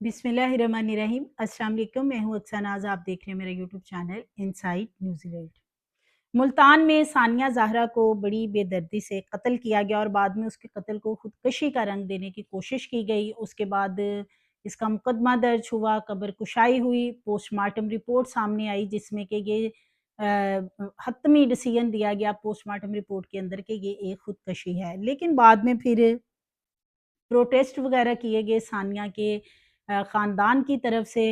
बिस्मिल्लाहिर्रहमानिर्रहीम। अस्सलाम वालेकुम। मैं हूँ अक्सा नाज, आप देख रहे हैं मेरा YouTube channel inside New Zealand. Multan में सानिया ज़हरा को बड़ी बेदर्दी से कत्ल किया गया और बाद में उसके कत्ल को खुदकशी का रंग देने की कोशिश की गई। उसके बाद इसका मुकदमा दर्ज हुआ, कब्र कुशाई हुई, पोस्टमार्टम रिपोर्ट सामने आई जिसमें कि ये हतमी डिसीजन दिया गया पोस्टमार्टम रिपोर्ट के अंदर कि ये एक खुदकशी है। लेकिन बाद में फिर प्रोटेस्ट वगैरह किए गए सानिया के ख़ानदान की तरफ से,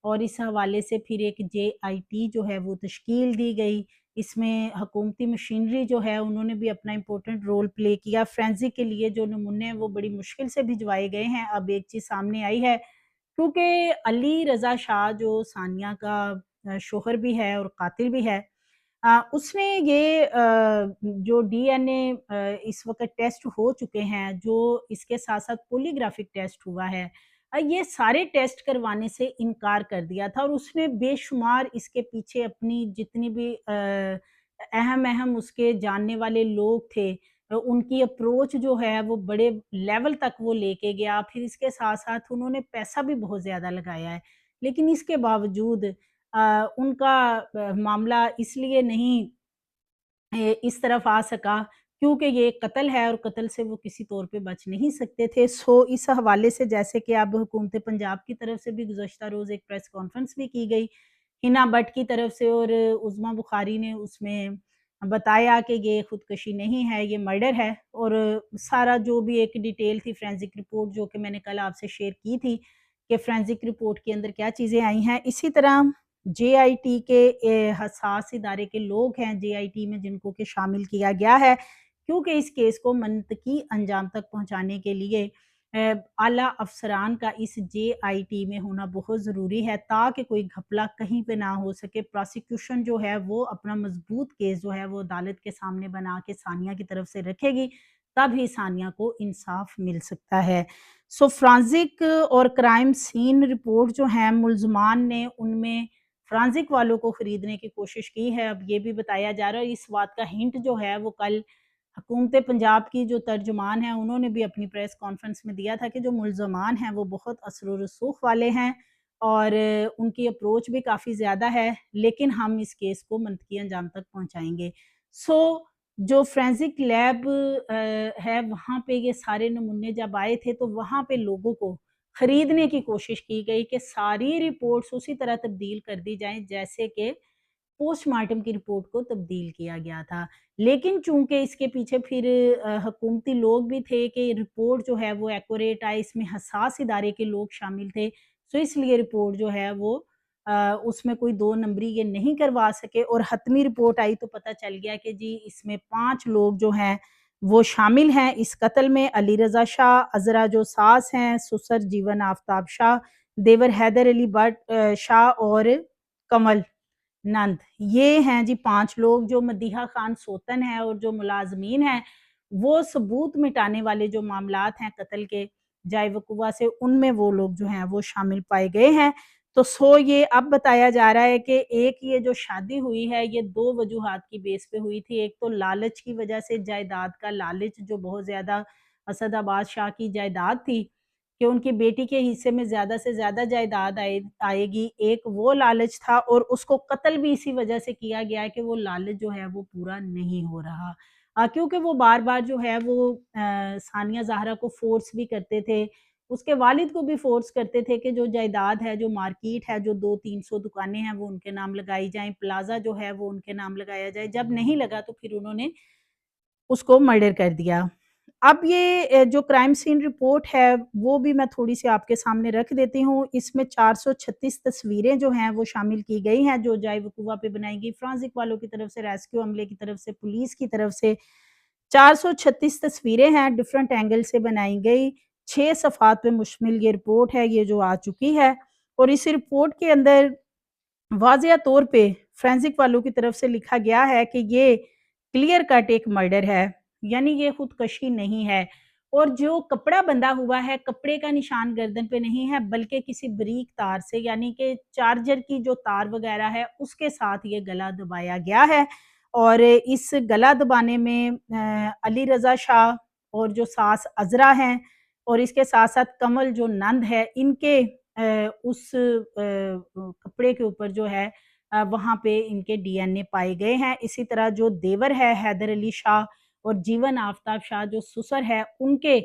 और इस हवाले से फिर एक जेआईटी जो है वो तश्कील दी गई। इसमें हुकूमती मशीनरी जो है उन्होंने भी अपना इम्पोर्टेंट रोल प्ले किया। फोरेंसिक के लिए जो नमूने हैं वो बड़ी मुश्किल से भिजवाए गए हैं। अब एक चीज़ सामने आई है, क्योंकि अली रज़ा शाह जो सानिया का शौहर भी है और कातिल भी है, उसने ये जो डीएनए इस वक़्त टेस्ट हो चुके हैं, जो इसके साथ-साथ पॉलीग्राफिक टेस्ट हुआ है, ये सारे टेस्ट करवाने से इनकार कर दिया था और उसने बेशुमार इसके पीछे अपनी जितनी भी अहम-अहम उसके जानने वाले लोग थे, उनकी अप्रोच जो है वो बड़े लेवल तक वो लेके गया। फिर इसके साथ-साथ उन्होंने पैसा भी बहुत ज़्यादा लगाया है। लेकिन इसके बावजूद उनका मामला इसलिए नहीं इस तरफ आ सका, क्योंकि ये कत्ल है और कत्ल से वो किसी तौर पे बच नहीं सकते थे। सो इस हवाले से जैसे कि अब हुकूमत पंजाब की तरफ से भी गुज़श्ता रोज़ एक प्रेस कॉन्फ्रेंस भी की गई, हिना भट्ट की तरफ से, और उज़मा बुखारी ने उसमें बताया कि ये खुदकशी नहीं है, ये मर्डर है, और सारा जो भी एक डिटेल थी फोरेंसिक रिपोर्ट जो कि मैंने कल आपसे शेयर की थी कि फोरेंसिक रिपोर्ट के अंदर क्या चीज़ें आई हैं। इसी तरह जेआईटी के हसास इदारे के लोग हैं जेआईटी में जिनको कि शामिल किया गया है, क्योंकि इस केस को मंतकी अंजाम तक पहुंचाने के लिए आला अफसरान का इस जेआईटी में होना बहुत ज़रूरी है, ताकि कोई घपला कहीं पे ना हो सके। प्रोसिक्यूशन जो है वो अपना मजबूत केस जो है वो अदालत के सामने बना के सानिया की तरफ से रखेगी, तब ही सानिया को इंसाफ मिल सकता है। सो फ्रांसिक और क्राइम सीन रिपोर्ट जो है मुलजमान ने उनमें फ्रांसिक वालों को खरीदने की कोशिश की है। अब ये भी बताया जा रहा है, इस बात का हिंट जो है वो कल हुकूमत पंजाब की जो तर्जुमान है उन्होंने भी अपनी प्रेस कॉन्फ्रेंस में दिया था कि जो मुल्ज़मान हैं वो बहुत असर व रसूख वाले हैं और उनकी अप्रोच भी काफ़ी ज़्यादा है, लेकिन हम इस केस को मंतकी अंजाम तक पहुँचाएँगे। सो जो फोरेंसिक लैब है वहाँ पे ये सारे नमूने जब आए थे तो वहाँ पे लोगों को खरीदने की कोशिश की गई कि सारी रिपोर्ट्स उसी तरह तब्दील कर दी जाएँ जैसे कि पोस्टमार्टम की रिपोर्ट को तब्दील किया गया था। लेकिन चूँकि इसके पीछे फिर हुकूमती लोग भी थे कि रिपोर्ट जो है वो एक्यूरेट आए, इसमें हसास इदारे के लोग शामिल थे, सो इसलिए रिपोर्ट जो है वो उसमें कोई 2 नंबरी ये नहीं करवा सके, और हतमी रिपोर्ट आई तो पता चल गया कि जी इसमें 5 लोग जो हैं वो शामिल हैं इस कत्ल में। अली रज़ा शाह, अज़रा जो सास हैं, सुसर जीवन आफ़ताब शाह, देवर हैदर अली भट्ट शाह और कमल नंद, ये हैं जी 5 लोग। जो मदीहा खान सोतन है और जो मुलाज़मीन हैं, वो सबूत मिटाने वाले जो मामलात हैं कत्ल के जाए वक़ुआ से, उनमें वो लोग जो हैं वो शामिल पाए गए हैं। तो सो ये अब बताया जा रहा है कि एक ये जो शादी हुई है ये 2 वजूहात की बेस पे हुई थी। एक तो लालच की वजह से, जायदाद का लालच, जो बहुत ज़्यादा असद शाह की जायदाद थी कि उनकी बेटी के हिस्से में ज़्यादा से ज़्यादा जायदाद आएगी, एक वो लालच था, और उसको कत्ल भी इसी वजह से किया गया है कि वो लालच जो है वो पूरा नहीं हो रहा। क्योंकि वो बार-बार जो है वो सानिया ज़ाहरा को फ़ोर्स भी करते थे, उसके वालिद को भी फ़ोर्स करते थे कि जो जायदाद है, जो मार्केट है, जो 2-300 दुकानें हैं वो उनके नाम लगाई जाएँ, प्लाज़ा जो है वो उनके नाम लगाया जाए। जब नहीं लगा तो फिर उन्होंने उसको मर्डर कर दिया। अब ये जो क्राइम सीन रिपोर्ट है, वो भी मैं थोड़ी-सी आपके सामने रख देती हूँ। इसमें 436 तस्वीरें जो हैं, वो शामिल की गई हैं, जो जाए वक़ुआ पे बनाई गई। फोरेंसिक वालों की तरफ से, रेस्क्यू अमले की तरफ से, पुलिस की तरफ से 436 तस्वीरें हैं, डिफरेंट एंगल से बनाई गई। 6 सफ़हात पे मुश्तमिल ये रिपोर्ट है, ये जो आ चुकी है, और इस रिपोर्ट के अंदर वाज़िया तौर पे फोरेंसिक वालों की तरफ से लिखा गया है कि ये क्लियर कट एक मर्डर है, यानी ये खुदकशी नहीं है, और जो कपड़ा बंधा हुआ है, कपड़े का निशान गर्दन पे नहीं है बल्कि किसी बारीक तार से, यानी कि चार्जर की जो तार वगैरह है उसके साथ ये गला दबाया गया है। और इस गला दबाने में अली रज़ा शाह और जो सास अज़रा हैं, और इसके साथ-साथ कमल जो नंद है, इनके उस कपड़े के ऊपर जो है वहाँ पे इनके डीएनए पाए गए हैं। इसी तरह जो देवर है हैदर अली शाह और जीवन आफताब शाह जो ससुर है उनके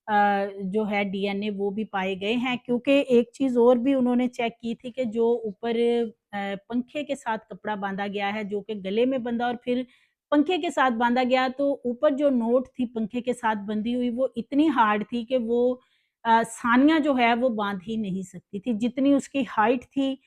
जो है डीएनए वो भी पाए गए हैं, क्योंकि एक चीज़ और भी उन्होंने चेक की थी कि जो ऊपर पंखे के साथ कपड़ा बाँधा गया है, जो कि गले में बंधा और फिर पंखे के साथ बाँधा गया, तो ऊपर जो नोट थी पंखे के साथ बंधी हुई वो इतनी हार्ड थी कि वो सानिया जो है वो बाँध ही नहीं सकती थी। जितनी उसकी हाइट थी,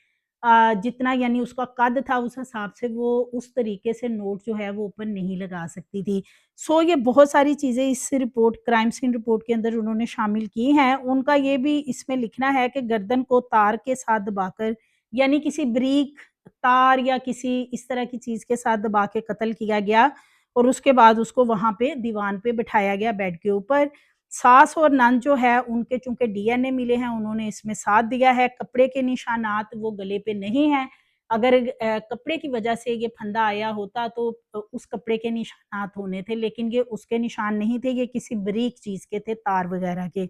जितना यानी उसका कद था उस हिसाब से वो उस तरीके से नोट जो है वो ऊपर नहीं लगा सकती थी। सो ये बहुत सारी चीज़ें इस रिपोर्ट क्राइम सीन रिपोर्ट के अंदर उन्होंने शामिल की हैं। उनका ये भी इसमें लिखना है कि गर्दन को तार के साथ दबाकर, यानी किसी ब्रीक, तार या किसी इस तरह की चीज़ के साथ दबा के कत्ल किया गया और उसके बाद उसको वहाँ पे दीवान पे बिठाया गया बेड के ऊपर। सास और नंद जो है उनके चूँकि डीएनए मिले हैं, उन्होंने इसमें साथ दिया है। कपड़े के निशानात वो गले पे नहीं हैं। अगर कपड़े की वजह से ये फंदा आया होता तो उस कपड़े के निशानात होने थे, लेकिन ये उसके निशान नहीं थे, ये किसी बारीक चीज़ के थे, तार वगैरह के।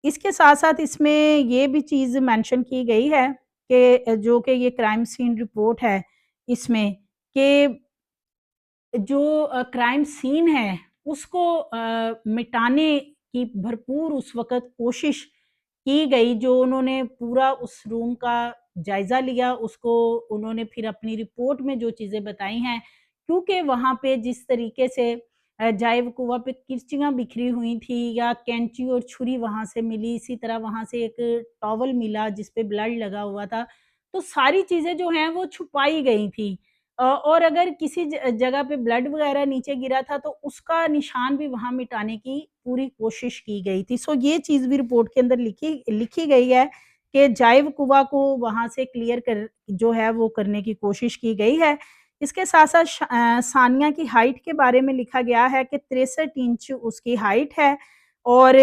इसके साथ-साथ इसमें ये भी चीज़ मेंशन की गई है कि जो कि ये क्राइम सीन रिपोर्ट है इसमें, कि जो क्राइम सीन है उसको मिटाने की भरपूर उस वक़्त कोशिश की गई। जो उन्होंने पूरा उस रूम का जायज़ा लिया, उसको उन्होंने फिर अपनी रिपोर्ट में जो चीज़ें बताई हैं, क्योंकि वहाँ पे जिस तरीके से जाए वक़ुवा पे किरचियाँ बिखरी हुई थी या कैंची और छुरी वहाँ से मिली, इसी तरह वहाँ से एक टॉवल मिला जिस पे ब्लड लगा हुआ था। तो सारी चीज़ें जो हैं वो छुपाई गई थी। और अगर किसी जगह पे ब्लड वगैरह नीचे गिरा था तो उसका निशान भी वहाँ मिटाने की पूरी कोशिश की गई थी। सो ये चीज़ भी रिपोर्ट के अंदर लिखी लिखी गई है कि जाइब कुआ को वहाँ से क्लियर कर जो है वो करने की कोशिश की गई है। इसके साथ-साथ सानिया की हाइट के बारे में लिखा गया है कि 63 इंच उसकी हाइट है और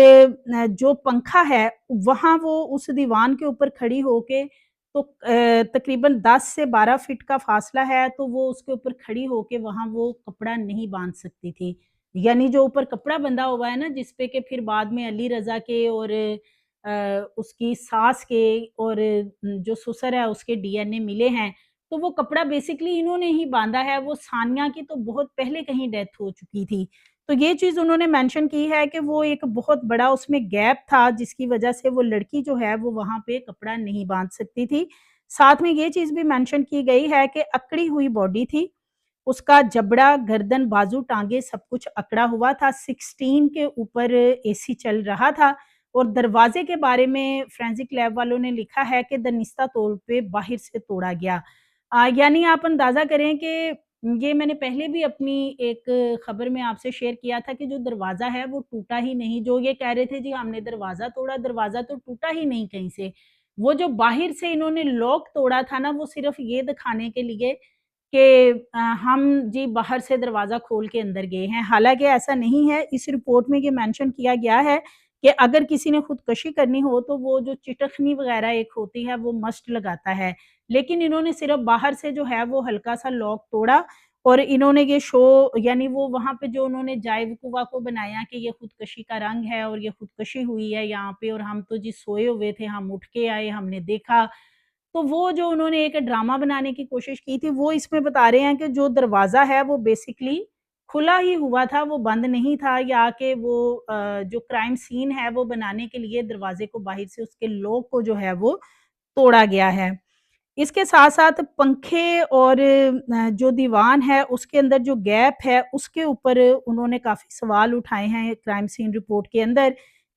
जो पंखा है वहाँ वो उस दीवान के ऊपर खड़ी होके, तो तकरीबन 10 से 12 फीट का फ़ासला है, तो वो उसके ऊपर खड़ी होके वहाँ वो कपड़ा नहीं बाँध सकती थी। यानी जो ऊपर कपड़ा बंधा हुआ है ना, जिस पे कि फिर बाद में अली रज़ा के और उसकी सास के और जो ससुर है उसके डीएनए मिले हैं, तो वो कपड़ा बेसिकली इन्होंने ही बाँधा है, वो सानिया की तो बहुत पहले कहीं डेथ हो चुकी थी। तो ये चीज़ उन्होंने मेंशन की है कि वो एक बहुत बड़ा उसमें गैप था जिसकी वजह से वो लड़की जो है वो वहाँ पे कपड़ा नहीं बाँध सकती थी। साथ में ये चीज़ भी मेंशन की गई है कि अकड़ी हुई बॉडी थी, उसका जबड़ा, गर्दन, बाजू, टाँगे सब कुछ अकड़ा हुआ था, 16 के ऊपर एसी चल रहा था और दरवाज़े के बारे में फोरेंसिक लैब वालों ने लिखा है कि दनिस्ता तौर पे बाहर से तोड़ा गया। यानी आप अंदाज़ा करें कि ये मैंने पहले भी अपनी एक खबर में आपसे शेयर किया था कि जो दरवाज़ा है वो टूटा ही नहीं, जो ये कह रहे थे जी हमने दरवाज़ा तोड़ा, दरवाज़ा तो टूटा ही नहीं कहीं से। वो जो बाहर से इन्होंने लॉक तोड़ा था ना, वो सिर्फ़ ये दिखाने के लिए कि हम जी बाहर से दरवाज़ा खोल के अंदर गए हैं, हालाँकि ऐसा नहीं है। इस रिपोर्ट में ये मेंशन किया गया है कि अगर किसी ने खुदकशी करनी हो तो वो जो चिटखनी वग़ैरह एक होती है वो मस्ट लगाता है। लेकिन इन्होंने सिर्फ़ बाहर से जो है वो हल्का-सा लॉक तोड़ा और इन्होंने ये शो यानी वो वहाँ पे जो उन्होंने जाए वकूवा को बनाया कि ये खुदकशी का रंग है और ये खुदकशी हुई है यहाँ पे और हम तो जी सोए हुए थे, हम उठ के आए, हमने देखा। तो वो जो उन्होंने एक ड्रामा बनाने की कोशिश की थी, वो इसमें बता रहे हैं कि जो दरवाज़ा है वो बेसिकली खुला ही हुआ था, वो बंद नहीं था, या कि वो जो क्राइम सीन है वो बनाने के लिए दरवाज़े को बाहर से उसके लॉक को जो है वो तोड़ा गया है। इसके साथ-साथ पंखे और जो दीवान है उसके अंदर जो गैप है उसके ऊपर उन्होंने काफ़ी सवाल उठाए हैं क्राइम सीन रिपोर्ट के अंदर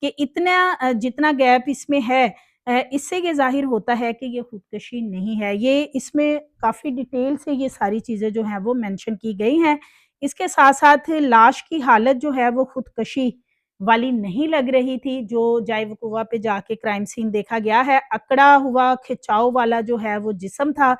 कि इतना जितना गैप इसमें है, इससे ये ज़ाहिर होता है कि ये खुदकशी नहीं है। ये इसमें काफ़ी डिटेल से ये सारी चीज़ें जो हैं वो मेंशन की गई हैं। इसके साथ-साथ लाश की हालत जो है वो खुदकशी वाली नहीं लग रही थी, जो जाए वकूवा पे जाके क्राइम सीन देखा गया है। अकड़ा हुआ खिंचाव वाला जो है वो जिस्म था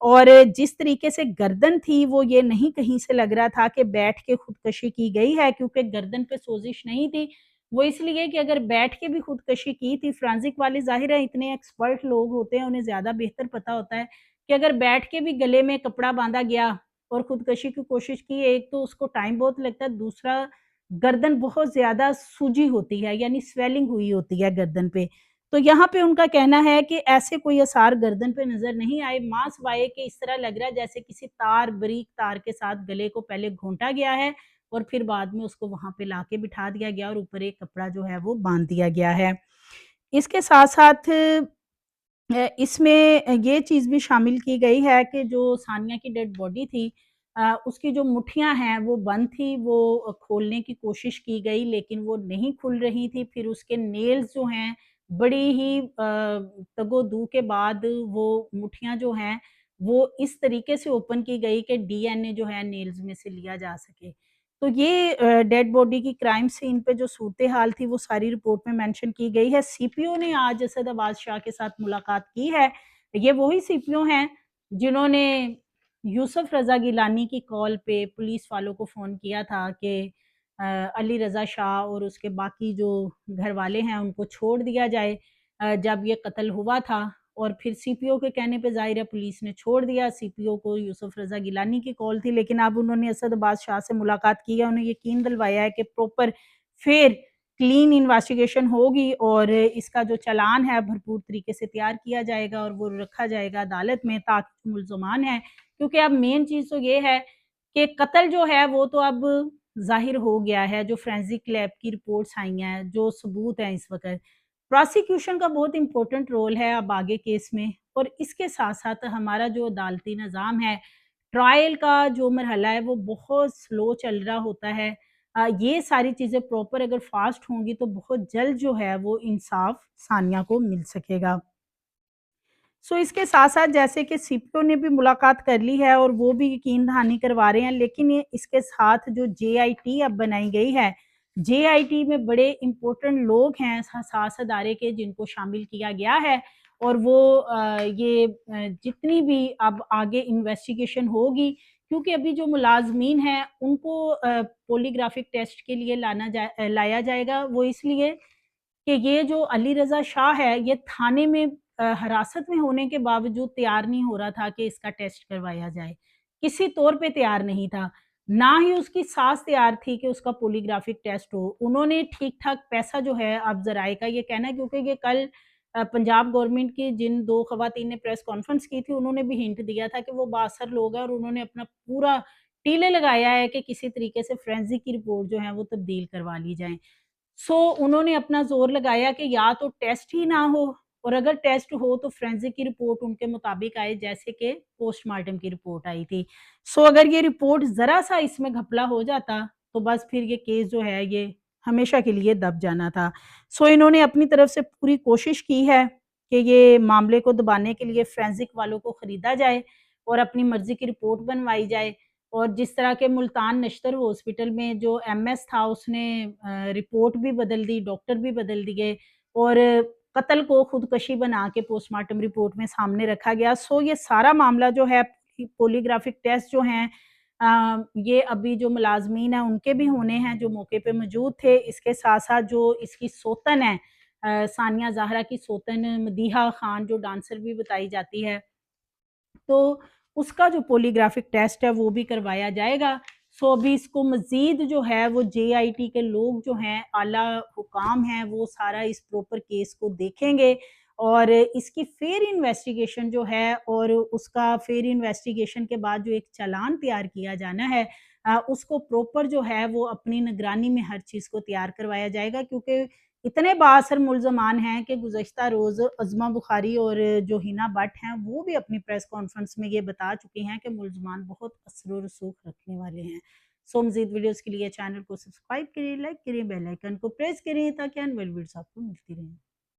और जिस तरीके से गर्दन थी वो ये नहीं कहीं से लग रहा था कि बैठ के खुदकशी की गई है, क्योंकि गर्दन पे सोजिश नहीं थी। वो इसलिए कि अगर बैठ के भी खुदकशी की थी, फोरेंसिक वाले ज़ाहिर है इतने एक्सपर्ट लोग होते हैं, उन्हें ज़्यादा बेहतर पता होता है कि अगर बैठ के भी गले में कपड़ा बाँधा गया और खुदकशी की कोशिश की, एक तो उसको टाइम बहुत लगता है, दूसरा गर्दन बहुत ज़्यादा सूजी होती है, यानी स्वेलिंग हुई होती है गर्दन पे। تو یہاں پہ ان کا کہنا ہے کہ ایسے کوئی آثار گردن پہ نظر نہیں آئے، ماں سوائے کہ اس طرح لگ رہا ہے جیسے کسی باریک تار کے ساتھ گلے کو پہلے گھونٹا گیا ہے اور پھر بعد میں اس کو وہاں پہ لا کے بٹھا دیا گیا اور اوپر ایک کپڑا جو ہے وہ باندھ دیا گیا ہے۔ اس کے ساتھ ساتھ اس میں یہ چیز بھی شامل کی گئی ہے کہ جو ثانیہ کی ڈیڈ باڈی تھی، اس کی جو مٹھیاں ہیں وہ بند تھی، وہ کھولنے کی کوشش کی گئی لیکن وہ نہیں کھل رہی تھی، پھر اس کے نیلز جو ہیں بڑی ہی تگ و دو کے بعد وہ مٹھیاں جو ہیں وہ اس طریقے سے اوپن کی گئی کہ ڈی این اے جو ہے نیلز میں سے لیا جا سکے۔ تو یہ ڈیڈ باڈی کی کرائم سین پہ جو صورتحال تھی وہ ساری رپورٹ میں مینشن کی گئی ہے۔ سی پی او نے آج اسد عباس شاہ کے ساتھ ملاقات کی ہے۔ یہ وہی سی پی او ہیں جنہوں نے یوسف رضا گیلانی کی کال پہ پولیس والوں کو فون کیا تھا کہ علی رضا شاہ اور اس کے باقی جو گھر والے ہیں ان کو چھوڑ دیا جائے جب یہ قتل ہوا تھا، اور پھر سی پی او کے کہنے پہ ظاہر ہے پولیس نے چھوڑ دیا۔ سی پی او کو یوسف رضا گیلانی کی کال تھی، لیکن اب انہوں نے اسد عباس شاہ سے ملاقات کی ہے، انہیں یقین دلوایا ہے کہ پراپر فیر کلین انویسٹیگیشن ہوگی اور اس کا جو چلان ہے بھرپور طریقے سے تیار کیا جائے گا اور وہ رکھا جائے گا عدالت میں تاکہ ملزمان ہیں، کیونکہ اب مین چیز تو یہ ہے کہ قتل جو ہے وہ تو اب ظاہر ہو گیا ہے، جو فرینزک لیب کی رپورٹس آئی ہیں، جو ثبوت ہیں اس وقت۔ پراسیکیوشن کا بہت امپورٹنٹ رول ہے اب آگے کیس میں، اور اس کے ساتھ ساتھ ہمارا جو عدالتی نظام ہے، ٹرائل کا جو مرحلہ ہے وہ بہت سلو چل رہا ہوتا ہے۔ یہ ساری چیزیں پراپر اگر فاسٹ ہوں گی تو بہت جلد جو ہے وہ انصاف ثانیہ کو مل سکے گا۔ سو اس کے ساتھ ساتھ جیسے کہ سی پی او نے بھی ملاقات کر لی ہے اور وہ بھی یقین دہانی کروا رہے ہیں، لیکن اس کے ساتھ جو جے آئی ٹی اب بنائی گئی ہے، جے آئی ٹی میں بڑے امپورٹنٹ لوگ ہیں حساس ادارے کے جن کو شامل کیا گیا ہے، اور وہ یہ جتنی بھی اب آگے انویسٹیگیشن ہوگی، کیونکہ ابھی جو ملازمین ہیں ان کو پولی گرافک ٹیسٹ کے لیے لایا جائے گا، وہ اس لیے کہ یہ جو علی رضا شاہ ہے یہ تھانے میں حراست میں ہونے کے باوجود تیار نہیں ہو رہا تھا کہ اس کا ٹیسٹ کروایا جائے، کسی طور پہ تیار نہیں تھا، نہ ہی اس کی ساس تیار تھی کہ اس کا پولی گرافک ٹیسٹ ہو۔ انہوں نے ٹھیک ٹھاک پیسہ جو ہے اب ذرائع کا یہ کہنا ہے، کیونکہ یہ کل پنجاب گورنمنٹ کی جن دو خواتین نے پریس کانفرنس کی تھی انہوں نے بھی ہنٹ دیا تھا کہ وہ بااثر لوگ ہیں اور انہوں نے اپنا پورا ٹیلے لگایا ہے کہ کسی طریقے سے فرینزک کی رپورٹ جو ہے وہ تبدیل کروا لی جائیں۔ سو انہوں نے اپنا زور لگایا کہ یا تو ٹیسٹ ہی نہ ہو، اور اگر ٹیسٹ ہو تو فرینزک کی رپورٹ ان کے مطابق آئے جیسے کہ پوسٹ مارٹم کی رپورٹ آئی تھی۔ سو اگر یہ رپورٹ ذرا سا اس میں گھپلا ہو جاتا تو بس پھر یہ کیس جو ہے یہ ہمیشہ کے لیے دب جانا تھا۔ سو انہوں نے اپنی طرف سے پوری کوشش کی ہے کہ یہ معاملے کو دبانے کے لیے فرینزک والوں کو خریدا جائے اور اپنی مرضی کی رپورٹ بنوائی جائے، اور جس طرح کے ملتان نشتر ہاسپٹل میں جو ایم ایس تھا اس نے رپورٹ بھی بدل دی، ڈاکٹر بھی بدل دیے، اور قتل کو خودکشی بنا کے پوسٹ مارٹم رپورٹ میں سامنے رکھا گیا۔ سو یہ سارا معاملہ جو ہے پولی گرافک ٹیسٹ جو ہیں یہ ابھی جو ملازمین ہیں ان کے بھی ہونے ہیں جو موقع پہ موجود تھے، اس کے ساتھ ساتھ جو اس کی سوتن ہے ثانیہ زہرا کی سوتن مدیحہ خان جو ڈانسر بھی بتائی جاتی ہے، تو اس کا جو پولی گرافک ٹیسٹ ہے وہ بھی کروایا جائے گا۔ سو ابھی اس کو مزید جو ہے وہ جے آئی ٹی کے لوگ جو ہیں اعلیٰ حکام ہیں وہ سارا اس پروپر کیس کو دیکھیں گے، اور اس کی فیر انویسٹیگیشن جو ہے اور اس کا فیر انویسٹیگیشن کے بعد جو ایک چالان تیار کیا جانا ہے اس کو پروپر جو ہے وہ اپنی نگرانی میں ہر چیز کو تیار کروایا جائے گا، کیونکہ اتنے بااثر ملزمان ہیں کہ گزشتہ روز عظمہ بخاری اور جو ہینا بٹ ہیں وہ بھی اپنی پریس کانفرنس میں یہ بتا چکی ہیں کہ ملزمان بہت اثر و رسوخ رکھنے والے ہیں۔ سو مزید ویڈیوز کے لیے چینل کو سبسکرائب کریں، لائک کریں، بیل آئیکن کو پریس کریں تاکہ آنے والی ویڈیوز آپ کو ملتی رہیں۔